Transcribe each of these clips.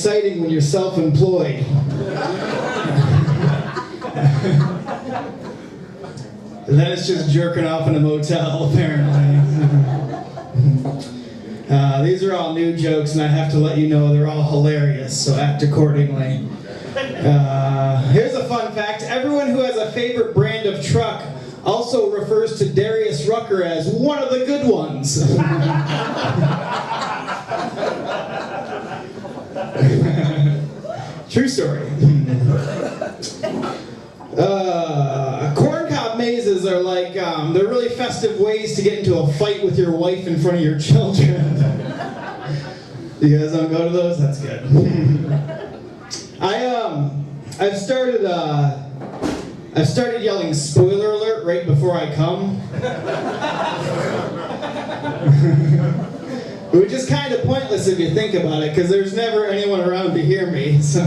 exciting when you're self-employed. And then it's just jerking off in a motel, apparently. These are all new jokes, and I have to let you know they're all hilarious, so act accordingly. Here's a fun fact. Everyone who has a favorite brand of truck also refers to Darius Rucker as one of the good ones. True story. Corncob mazes are like, they're really festive ways to get into a fight with your wife in front of your children. You guys don't go to those? That's good. I've started yelling spoiler alert right before I come. Which is kind of pointless if you think about it, because there's never anyone around to hear me, so.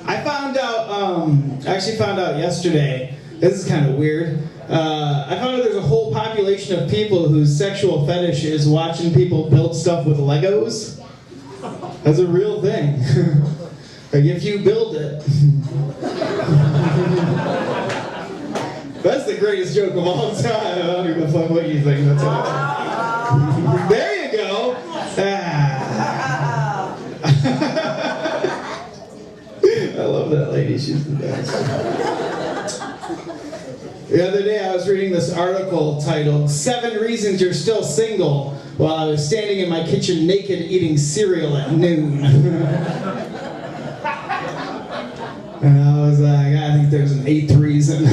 I actually found out yesterday, this is kind of weird, I found out there's a whole population of people whose sexual fetish is watching people build stuff with Legos. That's a real thing. Like, if you build it. That's the greatest joke of all time. I don't give a fuck what you think. That's all. There you go. I love that lady. She's the best. The other day I was reading this article titled 7 Reasons You're Still Single while I was standing in my kitchen naked eating cereal at noon. And I was like, I think there's an 8th reason.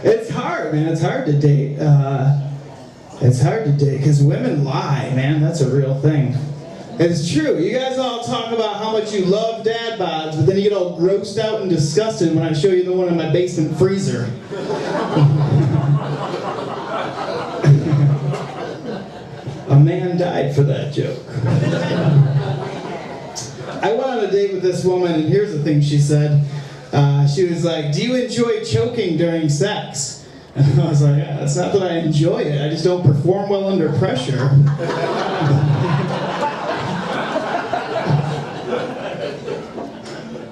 It's hard, man. It's hard to date. It's hard to date because women lie, man. That's a real thing. It's true. You guys all talk about how much you love dad bods, but then you get all grossed out and disgusted when I show you the one in my basement freezer. A man died for that joke. I went on a date with this woman, and here's the thing she said. She was like, "Do you enjoy choking during sex?" And I was like, "Yeah, it's not that I enjoy it, I just don't perform well under pressure."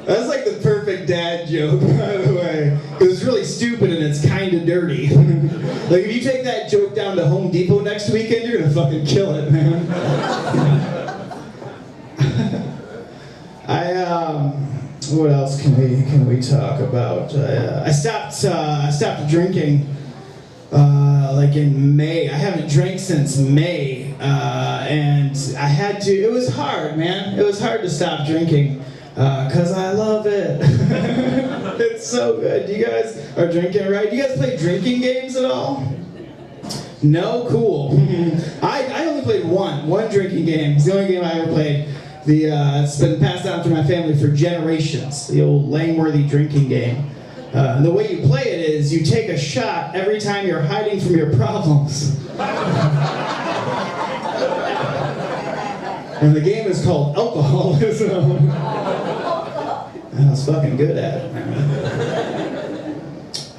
That's like the perfect dad joke, by the way. Because it's really stupid and it's kind of dirty. Like, if you take that joke down to Home Depot next weekend, you're gonna fucking kill it, man. What else can we talk about? I stopped drinking like in May. I haven't drank since May, and I had to. It was hard, man. It was hard to stop drinking. Cause I love it. It's so good. You guys are drinking, right? Do you guys play drinking games at all? No? Cool. I only played one drinking game. It's the only game I ever played. It's been passed down through my family for generations. The old Langworthy drinking game. And the way you play it is you take a shot every time you're hiding from your problems. And the game is called alcoholism. I was fucking good at it, man.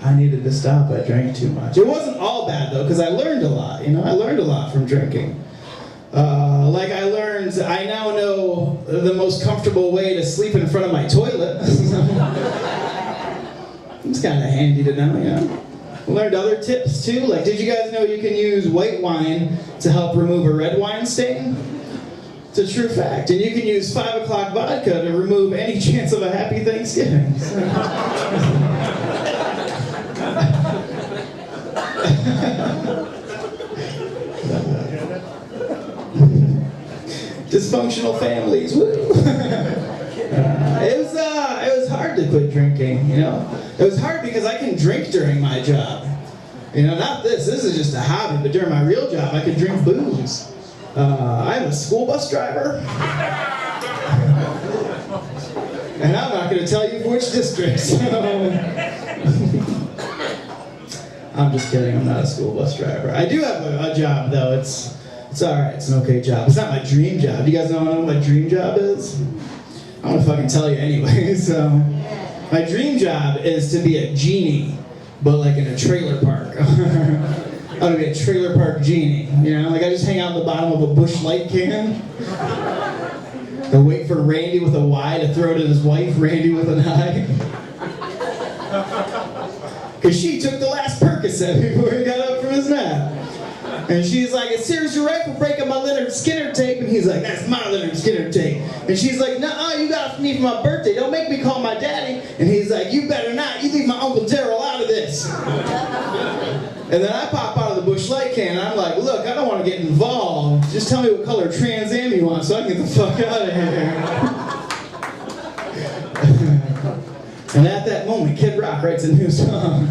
I needed to stop. I drank too much. It wasn't all bad, though, because I learned a lot. I learned a lot from drinking. I now know the most comfortable way to sleep in front of my toilet. It's kind of handy to know, I learned other tips, too. Like, did you guys know you can use white wine to help remove a red wine stain? It's a true fact. And you can use 5 o'clock vodka to remove any chance of a happy Thanksgiving. Dysfunctional families, woo! It was hard to quit drinking, It was hard because I can drink during my job. Not this is just a hobby, but during my real job I could drink booze. I'm a school bus driver. And I'm not going to tell you which district, so. I'm just kidding, I'm not a school bus driver. I do have a job, though. It's alright, it's an okay job. It's not my dream job. Do you guys know what my dream job is? I'm going to fucking tell you anyway. So, my dream job is to be a genie. but like in a trailer park. I want to be a trailer park genie, you know? Like I just hang out in the bottom of a Busch Light can. I wait for Randy with a Y to throw it at his wife, Randy with an I. Because she took the last Percocet before he got up from his nap. And she's like, is Sears your right for breaking my Leonard Skinner tape? And he's like, that's my Leonard Skinner tape. And she's like, nuh-uh, you got it for me for my birthday. Don't make me call my daddy. And he's like, you better not. You leave my Uncle Darryl out of this. And then I pop out of the Busch Light can, and I'm like, look, I don't want to get involved. Just tell me what color Trans Am you want so I can get the fuck out of here. And at that moment, Kid Rock writes a new song.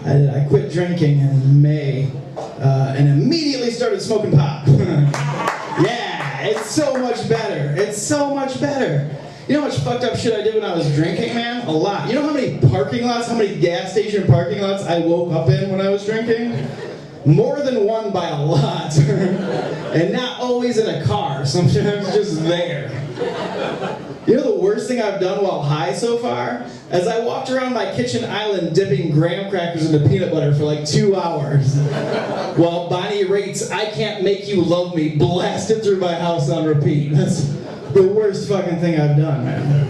I quit drinking in May and immediately started smoking pot. Yeah, it's so much better. It's so much better. You know how much fucked up shit I did when I was drinking, man? A lot. You know how many parking lots, how many gas station parking lots I woke up in when I was drinking? More than one by a lot. And not always in a car, sometimes just there. You know the worst thing I've done while high so far? As I walked around my kitchen island dipping graham crackers into peanut butter for like 2 hours. While Bonnie Raitt's I Can't Make You Love Me blasted through my house on repeat. That's the worst fucking thing I've done, man.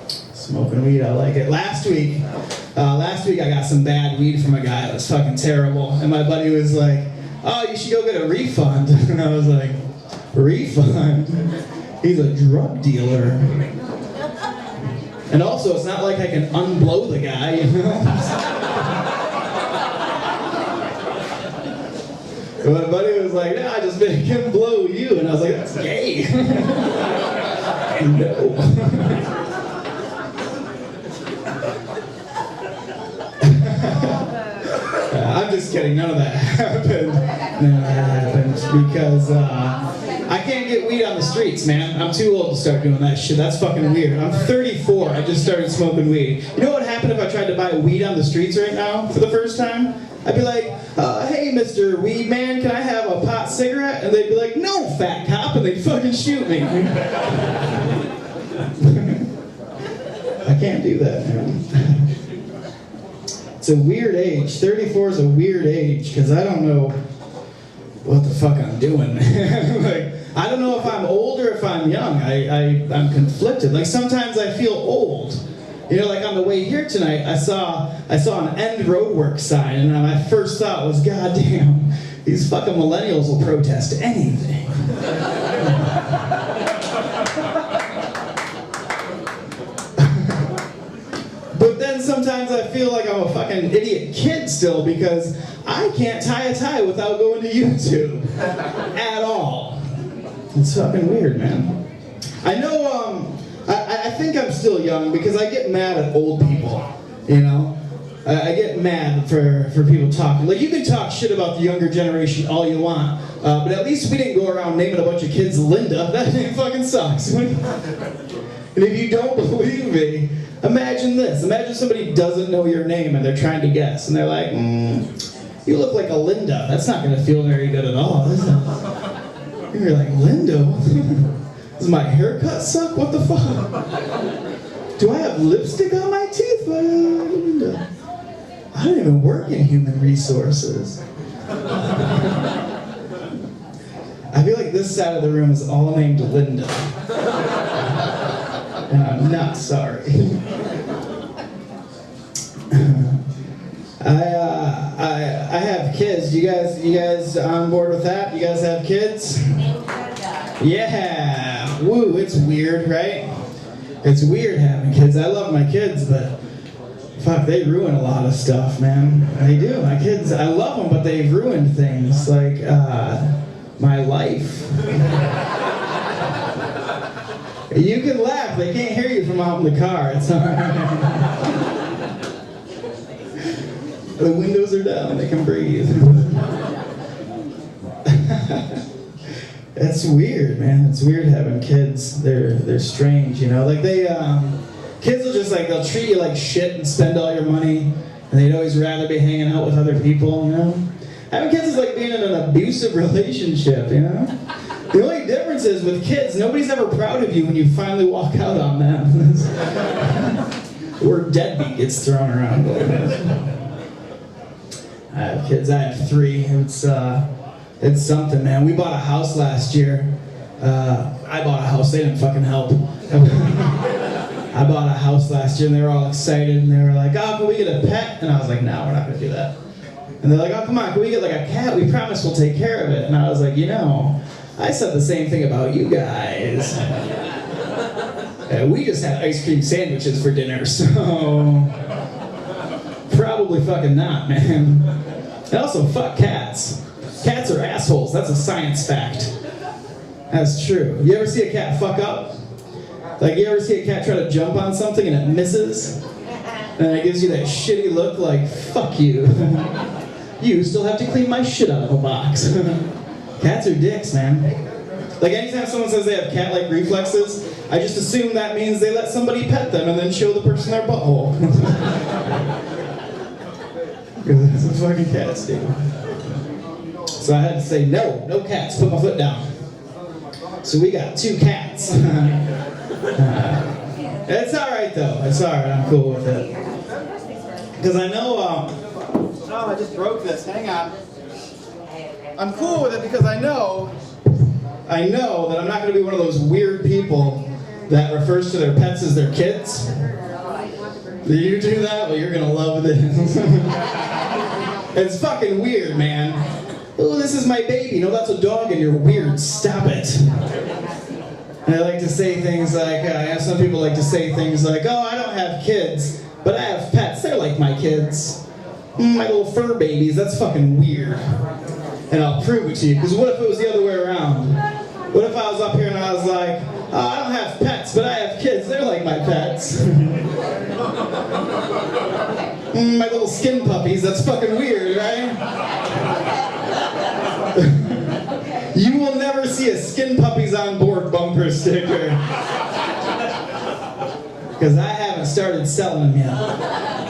Smoking weed, I like it. Last week I got some bad weed from a guy that was fucking terrible. And my buddy was like, oh, you should go get a refund. And I was like, refund? He's a drug dealer. And also, it's not like I can unblow the guy, you know? And my buddy was like, no, I just make him blow you. And I was like, that's gay. No. I'm just kidding, none of that happened. None of that happened because I can't get weed on the streets, man. I'm too old to start doing that shit. That's fucking weird. I'm 34, I just started smoking weed. You know what would happen if I tried to buy weed on the streets right now for the first time? I'd be like, hey, Mr. Weed Man, can I have a pot cigarette? And they'd be like, no, fat cop, and they'd fucking shoot me. I can't do that, man. It's a weird age. 34 is a weird age, because I don't know what the fuck I'm doing. Like, I don't know if I'm old or if I'm young. I'm conflicted. Like, sometimes I feel old. You know, like on the way here tonight, I saw an end roadwork sign, and my first thought was, God damn, these fucking millennials will protest anything. But then sometimes I feel like I'm a fucking idiot kid still because I can't tie a tie without going to YouTube at all. It's fucking weird, man. I know, I think I'm still young because I get mad at old people, you know? I get mad for people talking. Like, you can talk shit about the younger generation all you want, but at least we didn't go around naming a bunch of kids Linda. That thing fucking sucks. And if you don't believe me, imagine this. Imagine somebody doesn't know your name and they're trying to guess, and they're like, you look like a Linda. That's not going to feel very good at all, is it? And you're like, Linda? Does my haircut suck? What the fuck? Do I have lipstick on my teeth? I don't even work in human resources. I feel like this side of the room is all named Linda. And I'm not sorry. I have kids. You guys on board with that? You guys have kids? Yeah. Woo, it's weird, right? It's weird having kids. I love my kids, but fuck, they ruin a lot of stuff, man. They do. My kids, I love them, but they've ruined things like my life. You can laugh. They can't hear you from out in the car. It's all right. The windows are down. They can breathe. It's weird, man. It's weird having kids. They're strange, you know. Like kids will just they'll treat you like shit and spend all your money, and they'd always rather be hanging out with other people, you know. Having kids is like being in an abusive relationship, you know. The only difference is with kids, nobody's ever proud of you when you finally walk out on them. The word deadbeat gets thrown around a little bit. I have kids. I have 3. It's something, man. We bought a house last year. I bought a house. They didn't fucking help. I bought a house last year, and they were all excited, and they were like, "Oh, can we get a pet?" And I was like, "No, we're not gonna do that." And they're like, "Oh, come on, can we get like a cat? We promise we'll take care of it." And I was like, I said the same thing about you guys. We just had ice cream sandwiches for dinner, so probably fucking not, man. And also, fuck cats. Cats are assholes. That's a science fact. That's true. You ever see a cat fuck up? Like, you ever see a cat try to jump on something and it misses? And it gives you that shitty look like, fuck you. You still have to clean my shit out of a box. Cats are dicks, man. Like, anytime someone says they have cat-like reflexes, I just assume that means they let somebody pet them and then show the person their butthole. Because that's what fucking cats do. So I had to say, no cats, put my foot down. So we got 2 cats. It's alright though, it's alright, I'm cool with it. Because I know, no, I just broke this, hang on. I'm cool with it because I know that I'm not going to be one of those weird people that refers to their pets as their kids. Do you do that? Well, you're going to love this. It's fucking weird, man. Oh, this is my baby. No, that's a dog and you're weird. Stop it. And I like to say things like, some people like to say things like, oh, I don't have kids, but I have pets. They're like my kids. My little fur babies. That's fucking weird. And I'll prove it to you, because what if it was the other way around? What if I was up here and I was like, oh, I don't have pets, but I have kids. They're like my pets. My little skin puppies. That's fucking weird, right? You will never see a skin puppies on board bumper sticker. Because I haven't started selling them yet.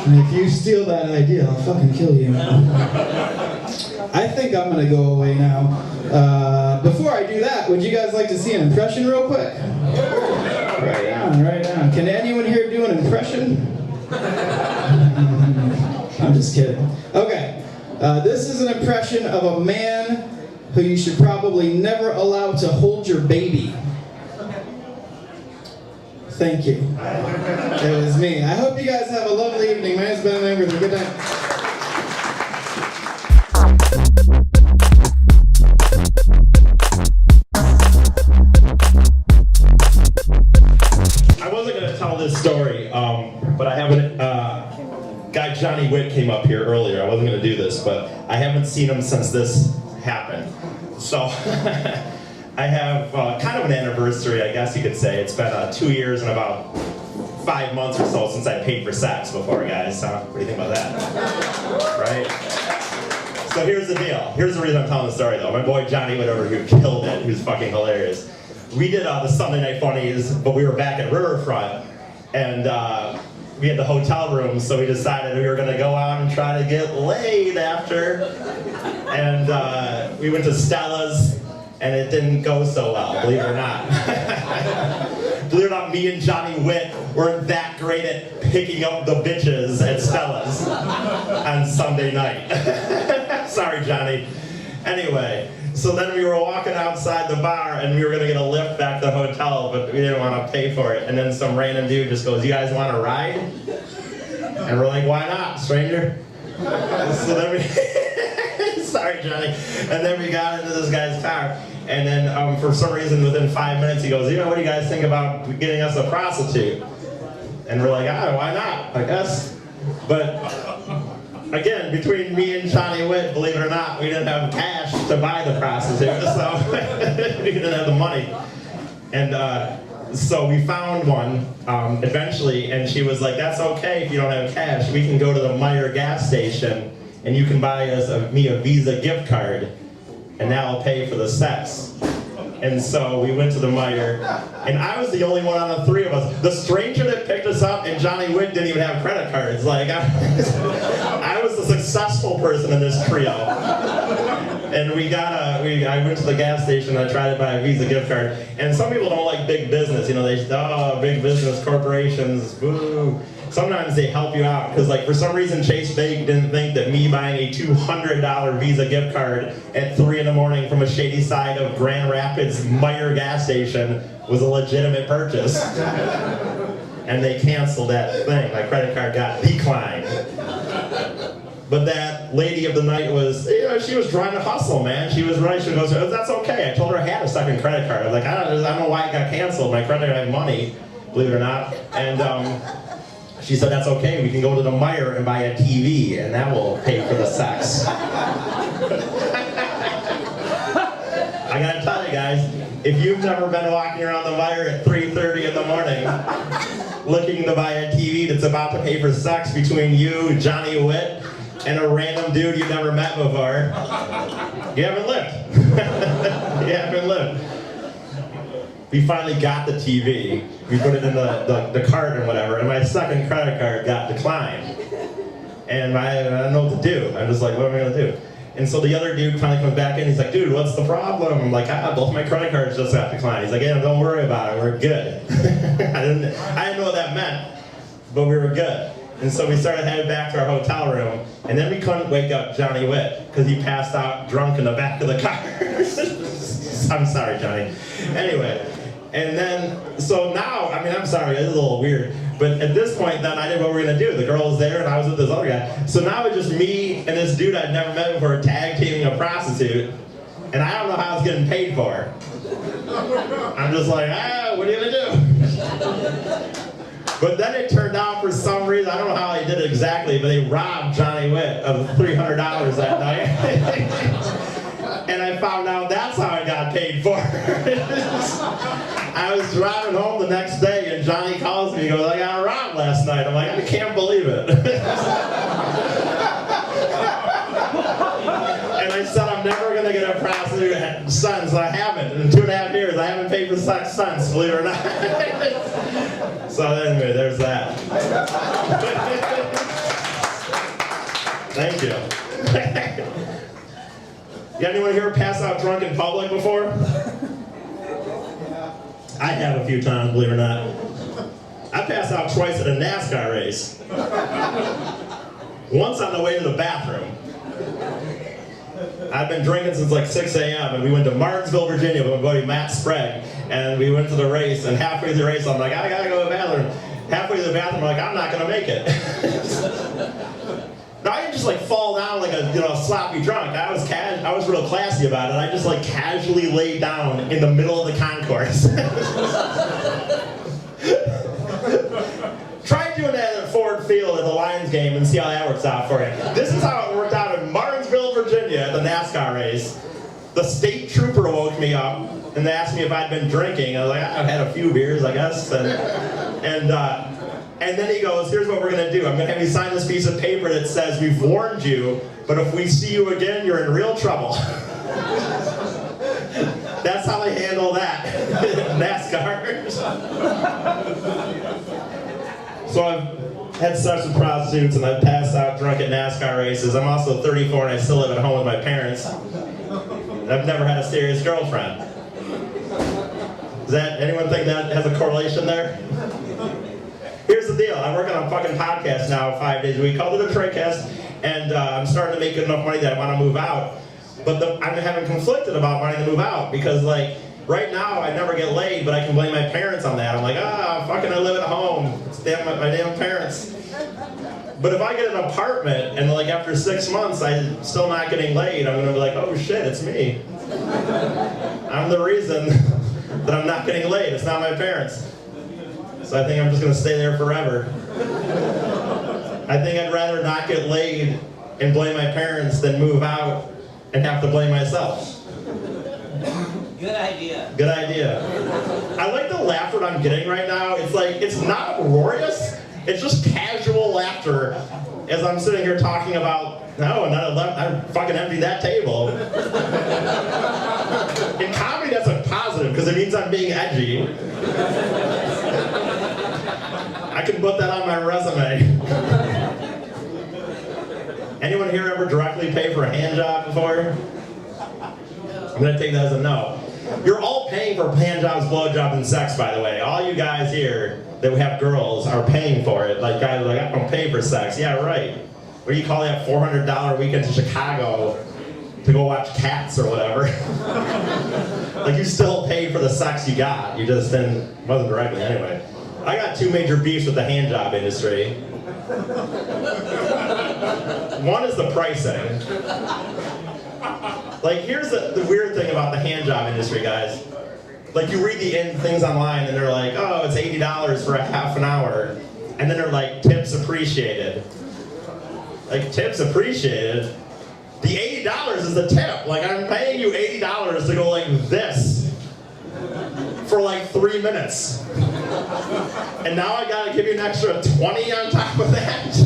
And if you steal that idea, I'll fucking kill you. I think I'm going to go away now. Before I do that, would you guys like to see an impression real quick? Right on. Can anyone here do an impression? I'm just kidding. Okay. This is an impression of a man who you should probably never allow to hold your baby. Thank you. It was me. I hope you guys have a lovely evening. My name's Ben and Amber. Good night. I wasn't going to tell this story, but I haven't. Guy Johnny Witt came up here earlier. I wasn't going to do this, but I haven't seen him since this happened. So I have kind of an anniversary, I guess you could say. It's been 2 years and about 5 months or so since I paid for sex before, guys. What do you think about that? Right? So here's the deal. Here's the reason I'm telling the story, though. My boy Johnny Witt over here killed it. He was fucking hilarious. We did the Sunday Night Funnies, but we were back at Riverfront, and we had the hotel room, so we decided we were going to go out and try to get laid after. And we went to Stella's, and it didn't go so well, believe it or not. Believe it or not, me and Johnny Witt weren't that great at picking up the bitches at Stella's on Sunday night. Sorry, Johnny. Anyway, so then we were walking outside the bar, and we were going to get a lift back to the hotel, but we didn't want to pay for it. And then some random dude just goes, "You guys want to ride?" And we're like, "Why not, stranger?" So then we, sorry, Johnny. And then we got into this guy's car. And then for some reason, within 5 minutes, he goes, "What do you guys think about getting us a prostitute?" And we're like, why not, I guess. But again, between me and Johnny Witt, believe it or not, we didn't have cash to buy the prostitute, so we didn't have the money. And so we found one eventually, and she was like, "That's okay if you don't have cash. We can go to the Meijer gas station, and you can buy me a Visa gift card, and now I'll pay for the sex." And so we went to the Meijer, and I was the only one out of the 3 of us. The stranger that picked us up and Johnny Witt didn't even have credit cards. Like, I was the successful person in this trio. And I went to the gas station, I tried to buy a Visa gift card. And some people don't like big business, they big business, corporations, boo. sometimes they help you out, because like for some reason Chase Bank didn't think that me buying a $200 Visa gift card at 3 in the morning from a shady side of Grand Rapids Meyer gas station was a legitimate purchase. And they canceled that thing. My credit card got declined. But that lady of the night was, she was trying to hustle, man. She was right. She goes, that's okay. I told her I had a second credit card. I was like, I don't know why it got canceled. My credit had money, believe it or not. And she said, that's okay. We can go to the Meijer and buy a TV, and that will pay for the sex. I gotta tell you guys, if you've never been walking around the Meijer at 3:30 in the morning looking to buy a TV that's about to pay for sex between you, Johnny Witt, and a random dude you've never met before, you haven't lived. You haven't lived. We finally got the TV. We put it in the cart and whatever, and my second credit card got declined. And I don't know what to do. I'm just like, what am I going to do? And so the other dude finally comes back in. He's like, dude, what's the problem? I'm like, both my credit cards just got declined. He's like, yeah, don't worry about it. We're good. I didn't know what that meant, but we were good. And so we started heading back to our hotel room, and then we couldn't wake up Johnny Witt because he passed out drunk in the back of the car. I'm sorry, Johnny. Anyway, and then, so now, I'm sorry, it's a little weird, but at this point then I didn't know what we were going to do. The girl was there and I was with this other guy. So now it's just me and this dude I'd never met before tag teaming a prostitute, and I don't know how it's getting paid for. I'm just like, what are you going to do? But then it turned out for some reason, I don't know how they did it exactly, but they robbed Johnny Witt of $300 that night. And I found out that's how I got paid for it. I was driving home the next day and Johnny calls me and goes, I got robbed last night. I'm like, I can't believe it. And I said, I'm never going to get a prostitute since. I haven't. In 2.5 years, I haven't paid for sex since, believe it or not. So anyway, there's that. Thank you. You anyone here pass out drunk in public before? I have a few times, believe it or not. I passed out twice at a NASCAR race. Once on the way to the bathroom. I've been drinking since like 6 a.m. and we went to Martinsville, Virginia with my buddy Matt Sprague, and we went to the race, and halfway through the race I'm like, I gotta go to the bathroom. Halfway to the bathroom I'm like, I'm not gonna make it. Now I didn't just like fall down like a sloppy drunk. I was real classy about it. I just like casually laid down in the middle of the concourse. Try doing that at Ford Field at the Lions game and see how that works out for you. This is how it worked out in Martinsville, Virginia at the NASCAR race. The state trooper woke me up and they asked me if I'd been drinking. I was like, I've had a few beers, I guess. And then he goes, here's what we're going to do. I'm going to have you sign this piece of paper that says, we've warned you, but if we see you again, you're in real trouble. That's how they handle that. NASCAR. So I've had sex with prostitutes and I've passed out drunk at NASCAR races. I'm also 34 and I still live at home with my parents. And I've never had a serious girlfriend. Does anyone think that has a correlation there? Here's the deal. I work on a fucking podcast now 5 days a week called The Detroitcast, and I'm starting to make good enough money that I want to move out. But I'm having conflicted about wanting to move out because, like, right now I never get laid, but I can blame my parents on that. I'm like, fucking I live at home. It's my damn parents. But if I get an apartment and, like, after 6 months I'm still not getting laid, I'm going to be like, oh shit, it's me. I'm the reason that I'm not getting laid. It's not my parents. So I think I'm just going to stay there forever. I think I'd rather not get laid and blame my parents than move out and have to blame myself. Good idea. Good idea. I like the laughter I'm getting right now. It's like, it's not uproarious. It's just casual laughter as I'm sitting here talking about, I fucking emptied that table. In comedy, that's a positive because it means I'm being edgy. I can put that on my resume. Anyone here ever directly pay for a hand job before? I'm going to take that as a no. You're all paying for hand jobs, blowjobs, and sex, by the way. All you guys here that have girls are paying for it. Like guys are like, I don't pay for sex. Yeah, right. What do you call that $400 weekend to Chicago to go watch Cats or whatever? Like you still paid for the sex you got. You just wasn't directly anyway. I got two major beefs with the hand job industry. One is the pricing. Like here's the weird thing about the hand job industry, guys. Like you read the things online and they're like, oh, it's $80 for a half an hour. And then they're like, tips appreciated. Like tips appreciated? The $80 is the tip. Like I'm paying you $80 to go like this for like 3 minutes. And now I gotta give you an extra 20 on top of that?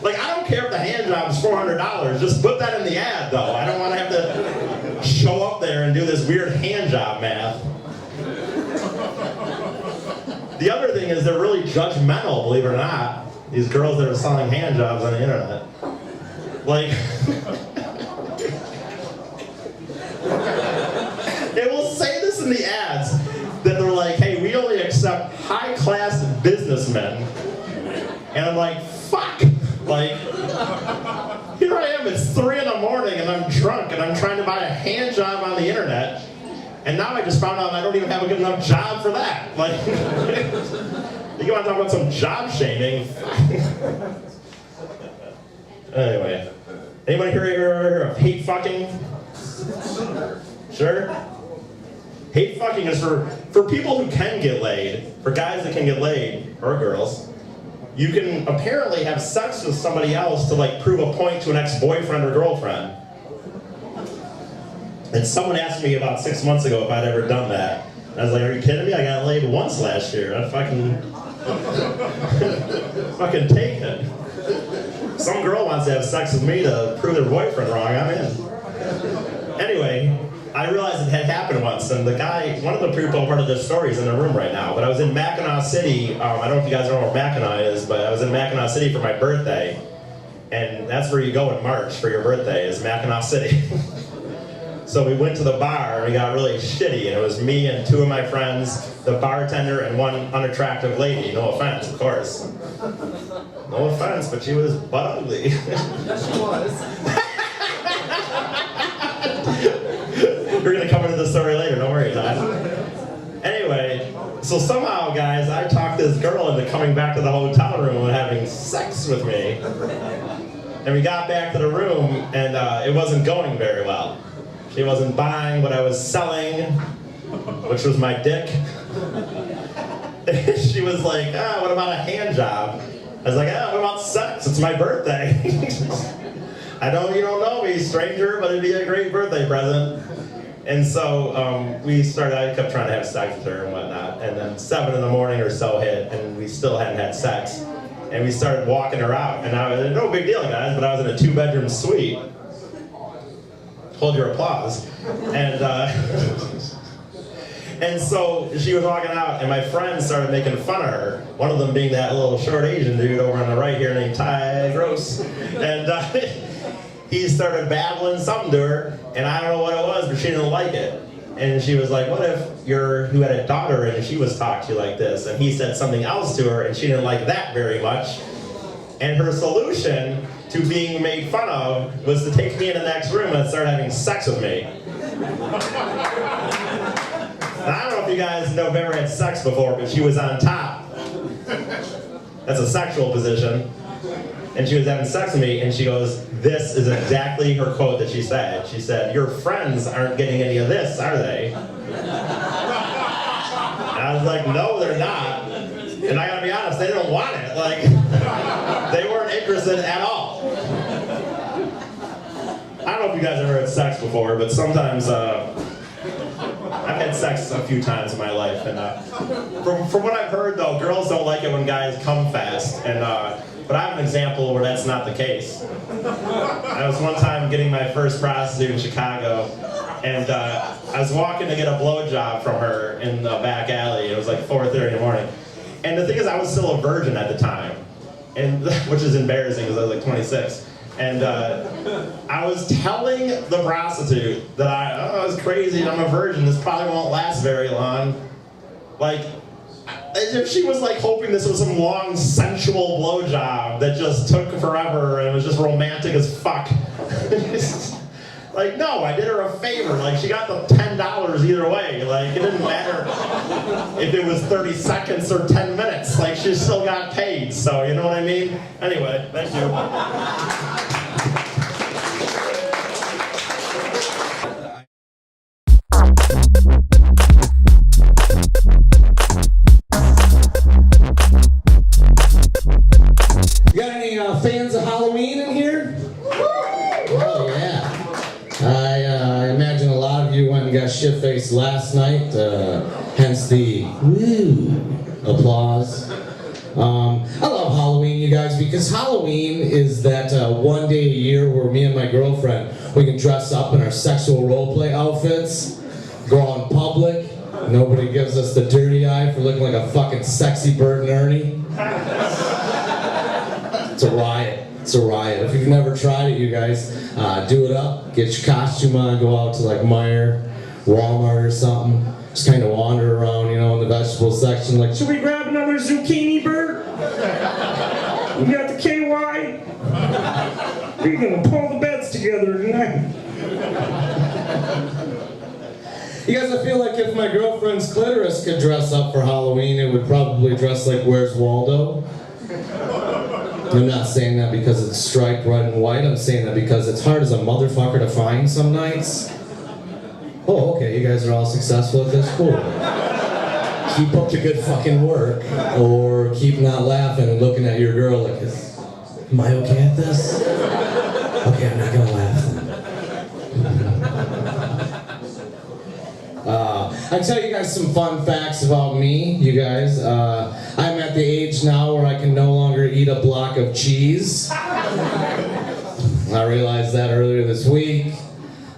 Like I don't care if the hand job is $400, just put that in the ad though. I don't wanna have to show up there and do this weird hand job math. The other thing is they're really judgmental, believe it or not, these girls that are selling hand jobs on the internet. Like, they will say this in the ads, that they're like, hey, we only accept high-class businessmen. And I'm like, fuck. Like, here I am, it's 3 in the morning and I'm drunk and I'm trying to buy a hand job on the internet. And now I just found out I don't even have a good enough job for that. Like, you want to talk about some job shaming? Anyway, anybody hear of hate fucking? Sure? Hate fucking is for people who can get laid, for guys that can get laid, or girls. You can apparently have sex with somebody else to like prove a point to an ex-boyfriend or girlfriend. And someone asked me about 6 months ago if I'd ever done that. And I was like, are you kidding me? I got laid once last year. I fucking take it. Some girl wants to have sex with me to prove their boyfriend wrong, I'm in. Anyway, I realized it had happened once, and the guy, one of the people part of this story is in the room right now, but I was in Mackinac City, I don't know if you guys know where Mackinac is, but I was in Mackinac City for my birthday, and that's where you go in March for your birthday, is Mackinac City. So we went to the bar, and we got really shitty, and it was me and 2 of my friends, the bartender, and one unattractive lady, no offense, of course. No offense, but she was butt ugly. She was. We're gonna come into the story later, don't worry, Todd. Anyway, so somehow, guys, I talked this girl into coming back to the hotel room and having sex with me. And we got back to the room, and it wasn't going very well. She wasn't buying what I was selling, which was my dick. She was like, what about a hand job? I was like, what about sex? It's my birthday. I know you don't know me, stranger, but it'd be a great birthday present. And so I kept trying to have sex with her and whatnot. And then 7 in the morning or so hit, and we still hadn't had sex. And we started walking her out. And I was, no big deal, guys, but I was in a 2-bedroom suite. Hold your applause. And and so she was walking out, and my friends started making fun of her. One of them being that little short Asian dude over on the right here named Ty Gross. And he started babbling something to her, and I don't know what it was, but she didn't like it. And she was like, what if who had a daughter and she was talking to you like this? And he said something else to her, and she didn't like that very much. And her solution to being made fun of was to take me in the next room and start having sex with me. I don't know if you guys have ever had sex before, but she was on top. That's a sexual position. And she was having sex with me, and she goes, this is exactly her quote that she said. She said, your friends aren't getting any of this, are they? And I was like, no, they're not. And I gotta be honest, they didn't want it. Like, they weren't interested at all. I don't know if you guys ever had sex before, but sometimes, I've had sex a few times in my life, and from what I've heard, though, girls don't like it when guys come fast, and but I have an example where that's not the case. I was one time getting my first prostitute in Chicago, and I was walking to get a blowjob from her in the back alley. It was like 4:30 in the morning, and the thing is, I was still a virgin at the time, and which is embarrassing because I was like 26. And I was telling the prostitute that I was crazy and I'm a virgin, this probably won't last very long. Like, as if she was like hoping this was some long sensual blowjob that just took forever and was just romantic as fuck. Like, no, I did her a favor. Like, she got the $10 either way. Like, it didn't matter if it was 30 seconds or 10 minutes. Like, she still got paid. So, you know what I mean? Anyway, thank you. You got any fans of Halloween in here? Oh yeah. I imagine a lot of you went and got shit-faced last night, hence the woo applause. I love Halloween, you guys, because Halloween is that one day a year where me and my girlfriend, we can dress up in our sexual roleplay outfits, go out in public, nobody gives us the dirty eye for looking like a fucking sexy Bert and Ernie. It's a riot. It's a riot. If you've never tried it, you guys, do it up. Get your costume on, go out to like Meijer, Walmart or something. Just kind of wander around, you know, in the vegetable section like, should we grab another zucchini, Bert? You got the KY? We're gonna pull the beds together tonight. You guys, I feel like if my girlfriend's clitoris could dress up for Halloween, it would probably dress like Where's Waldo? I'm not saying that because it's striped red and white. I'm saying that because it's hard as a motherfucker to find some nights. Oh, okay, you guys are all successful at this? Cool. Keep up the good fucking work, or keep not laughing and looking at your girl like, am I okay at this? Okay, I'm not gonna laugh then. I tell you guys some fun facts about me, you guys. I'm at the age now where I can no longer eat a block of cheese. I realized that earlier this week.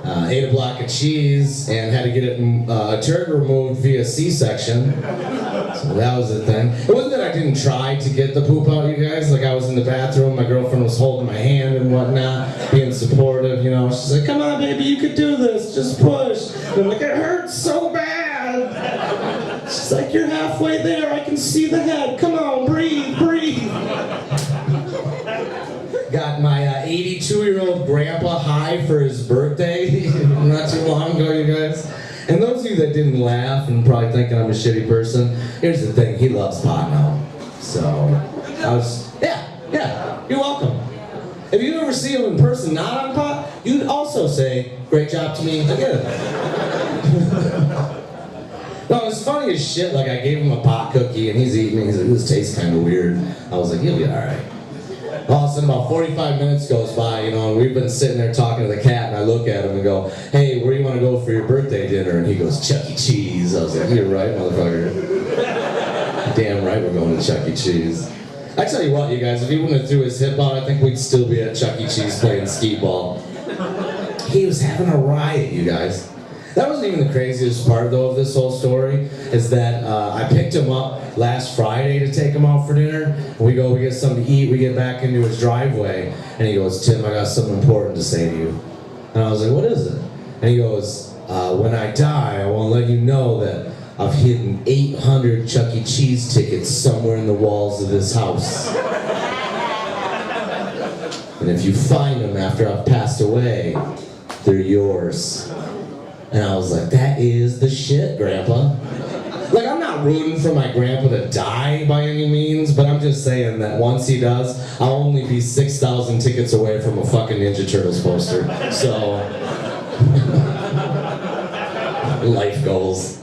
Ate a block of cheese and had to get it a turd removed via C-section. So that was the thing. It wasn't that I didn't try to get the poop out, you guys. Like, I was in the bathroom, my girlfriend was holding my hand and whatnot, being supportive, you know. She's like, come on, baby, you could do this, just push. And I'm like, it hurts so bad. She's like, you're halfway there, I can see the head. Come on, breathe, breathe. Got my 82-year-old grandpa high for his birthday not too long ago, you guys. And those of you that didn't laugh and probably thinking I'm a shitty person, here's the thing, he loves pot now. So, yeah, you're welcome. If you ever see him in person not on pot, you'd also say, great job to me again. No, it's funny as shit, like I gave him a pot cookie and he's eating it, he's like, this tastes kind of weird. I was like, he'll be alright. All of a sudden, about 45 minutes goes by, you know, and we've been sitting there talking to the cat, and I look at him and go, hey, where do you want to go for your birthday dinner? And he goes, Chuck E. Cheese. I was like, you're right, motherfucker. Damn right we're going to Chuck E. Cheese. I tell you what, you guys, if he wouldn't have threw his hip out, I think we'd still be at Chuck E. Cheese playing skee-ball. He was having a riot, you guys. That wasn't even the craziest part, though, of this whole story, is that I picked him up last Friday to take him out for dinner. We get something to eat, we get back into his driveway, and he goes, Tim, I got something important to say to you. And I was like, what is it? And he goes, when I die, I want to let you know that I've hidden 800 Chuck E. Cheese tickets somewhere in the walls of this house. And if you find them after I've passed away, they're yours. And I was like, that is the shit, Grandpa. Like, I'm not rooting for my grandpa to die by any means, but I'm just saying that once he does, I'll only be 6,000 tickets away from a fucking Ninja Turtles poster. So, life goals.